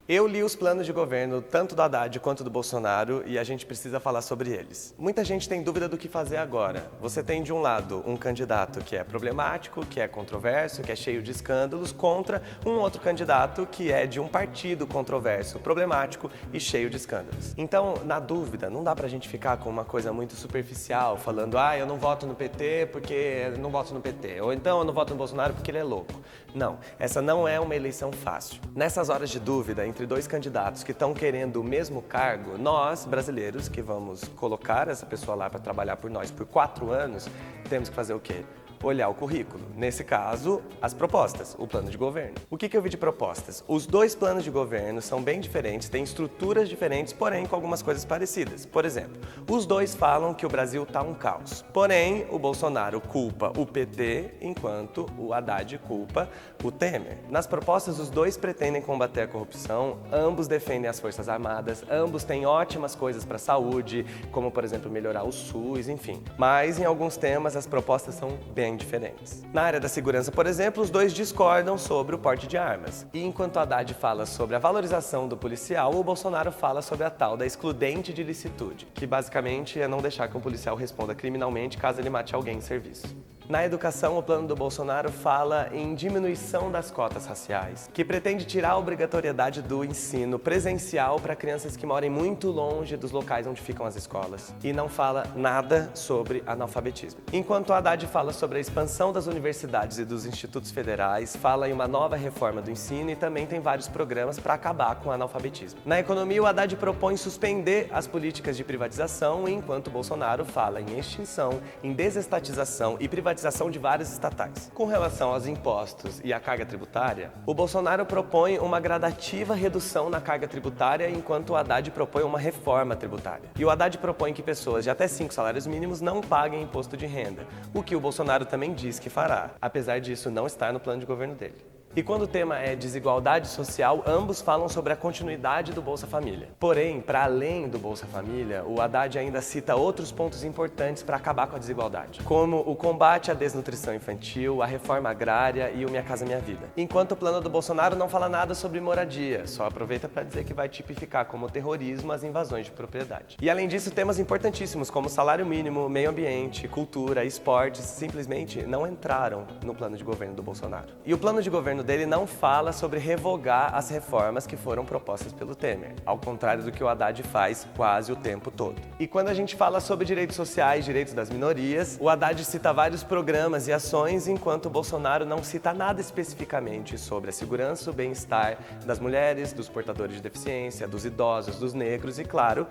Eu li os planos de governo, tanto do Haddad quanto do Bolsonaro, e a gente precisa falar sobre eles. Muita gente tem dúvida do que fazer agora. Você tem, de um lado, um candidato que é problemático, que é controverso, que é cheio de escândalos, contra um outro candidato que é de um partido controverso, problemático e cheio de escândalos. Então, na dúvida, não dá pra gente ficar com uma coisa muito superficial, falando, eu não voto no PT porque não voto no PT, ou então eu não voto no Bolsonaro porque ele é louco. Não, essa não é uma eleição fácil. Nessas horas de dúvida, entre dois candidatos que estão querendo o mesmo cargo, nós, brasileiros, que vamos colocar essa pessoa lá para trabalhar por nós por 4 anos, temos que fazer o quê? Olhar o currículo. Nesse caso, as propostas, o plano de governo. O que eu vi de propostas? Os dois planos de governo são bem diferentes, têm estruturas diferentes, porém com algumas coisas parecidas. Por exemplo, os dois falam que o Brasil está um caos. Porém, o Bolsonaro culpa o PT, enquanto o Haddad culpa o Temer. Nas propostas, os dois pretendem combater a corrupção, ambos defendem as Forças Armadas, ambos têm ótimas coisas para a saúde, como, por exemplo, melhorar o SUS, enfim. Mas, em alguns temas, as propostas são bem diferentes. Na área da segurança, por exemplo, os dois discordam sobre o porte de armas. E enquanto Haddad fala sobre a valorização do policial, o Bolsonaro fala sobre a tal da excludente de licitude, que basicamente é não deixar que um policial responda criminalmente caso ele mate alguém em serviço. Na educação, o plano do Bolsonaro fala em diminuição das cotas raciais, que pretende tirar a obrigatoriedade do ensino presencial para crianças que moram muito longe dos locais onde ficam as escolas. E não fala nada sobre analfabetismo. Enquanto Haddad fala sobre a expansão das universidades e dos institutos federais, fala em uma nova reforma do ensino e também tem vários programas para acabar com o analfabetismo. Na economia, o Haddad propõe suspender as políticas de privatização, enquanto Bolsonaro fala em extinção, em desestatização e privatização de várias estatais. Com relação aos impostos e à carga tributária, o Bolsonaro propõe uma gradativa redução na carga tributária, enquanto o Haddad propõe uma reforma tributária. E o Haddad propõe que pessoas de até 5 salários mínimos não paguem imposto de renda, o que o Bolsonaro também diz que fará, apesar disso não estar no plano de governo dele. E quando o tema é desigualdade social, ambos falam sobre a continuidade do Bolsa Família. Porém, para além do Bolsa Família, o Haddad ainda cita outros pontos importantes para acabar com a desigualdade, como o combate à desnutrição infantil, a reforma agrária e o Minha Casa Minha Vida. Enquanto o plano do Bolsonaro não fala nada sobre moradia, só aproveita para dizer que vai tipificar como terrorismo as invasões de propriedade. E além disso, temas importantíssimos como salário mínimo, meio ambiente, cultura, esportes, simplesmente não entraram no plano de governo do Bolsonaro. E o plano de governo dele não fala sobre revogar as reformas que foram propostas pelo Temer, ao contrário do que o Haddad faz quase o tempo todo. E quando a gente fala sobre direitos sociais, direitos das minorias, o Haddad cita vários programas e ações, enquanto o Bolsonaro não cita nada especificamente sobre a segurança e o bem-estar das mulheres, dos portadores de deficiência, dos idosos, dos negros e, claro,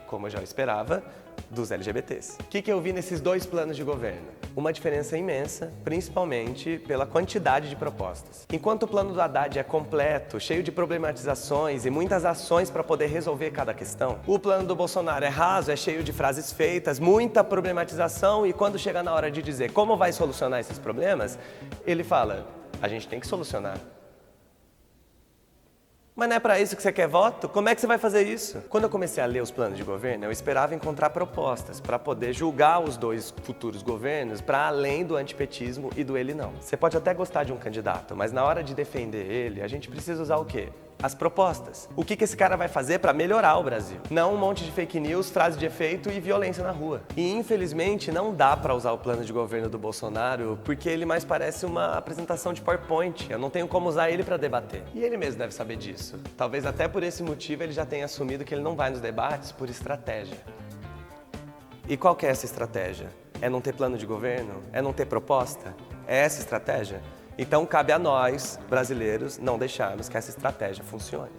como eu já esperava, dos LGBTs. O que eu vi nesses dois planos de governo? Uma diferença imensa, principalmente pela quantidade de propostas. Enquanto o plano do Haddad é completo, cheio de problematizações e muitas ações para poder resolver cada questão, o plano do Bolsonaro é raso, é cheio de frases feitas, muita problematização e quando chega na hora de dizer como vai solucionar esses problemas, ele fala, a gente tem que solucionar. Mas não é para isso que você quer voto? Como é que você vai fazer isso? Quando eu comecei a ler os planos de governo, eu esperava encontrar propostas para poder julgar os dois futuros governos para além do antipetismo e do ele não. Você pode até gostar de um candidato, mas na hora de defender ele, a gente precisa usar o quê? As propostas. O que esse cara vai fazer para melhorar o Brasil? Não um monte de fake news, frase de efeito e violência na rua. E infelizmente não dá para usar o plano de governo do Bolsonaro porque ele mais parece uma apresentação de PowerPoint. Eu não tenho como usar ele para debater. E ele mesmo deve saber disso. Talvez até por esse motivo ele já tenha assumido que ele não vai nos debates por estratégia. E qual que é essa estratégia? É não ter plano de governo? É não ter proposta? É essa estratégia? Então cabe a nós, brasileiros, não deixarmos que essa estratégia funcione.